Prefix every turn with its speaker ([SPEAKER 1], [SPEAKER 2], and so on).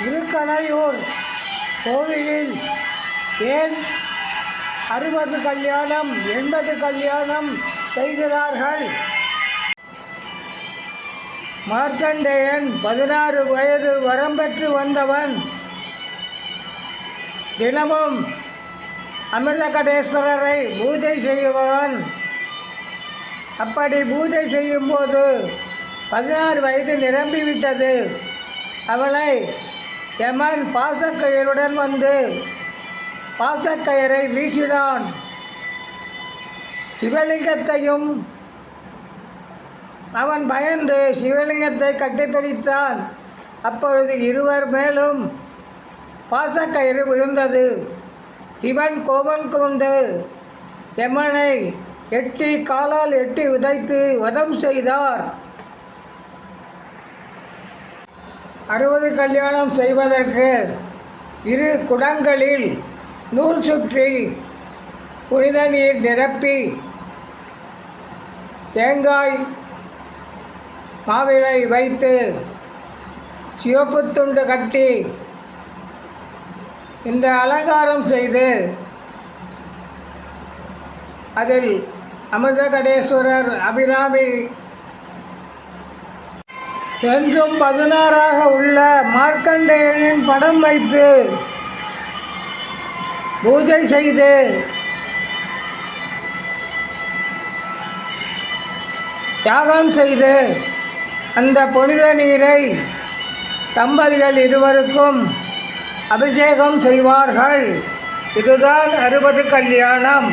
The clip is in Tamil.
[SPEAKER 1] திருக்கணையூர் கோவிலில் ஏன் 60 கல்யாணம் 80 கல்யாணம் செய்கிறார்கள்? மார்க்கண்டேயன் 16 வயது வரம்பெற்று வந்தவன். தினமும் அமிர்தகடேஸ்வரரை பூஜை செய்பவன். அப்படி பூஜை செய்யும்போது 16 வயது நிரம்பிவிட்டது. அவளை யமன் பாசக்கயிறுடன் வந்து பாசக்கயிறை வீசினான். சிவலிங்கத்தையும் அவன் பயந்து சிவலிங்கத்தை கட்டிப்பிடித்தான். அப்பொழுது இருவர் மேலும் பாசக்கயிறு விழுந்தது. சிவன் கோபம் கொண்டு யமனை காலால் எட்டி உதைத்து வதம் செய்தார். 60 கல்யாணம் செய்வதற்கு 2 குடங்களில் நூல் சுற்றி புனித நீர் நிரப்பி தேங்காய் மாவிலை வைத்து சிவப்பு துண்டு கட்டி இந்த அலங்காரம் செய்து அதில் அமிர்தகடேஸ்வரர் அபிராமி என்றும் 16ஆக உள்ள மார்க்கண்டேயனின் படம் வைத்து பூஜை செய்து யாகம் செய்து அந்த புனித நீரை தம்பதிகள் இருவருக்கும் அபிஷேகம் செய்வார்கள். இதுதான் 60 கல்யாணம்.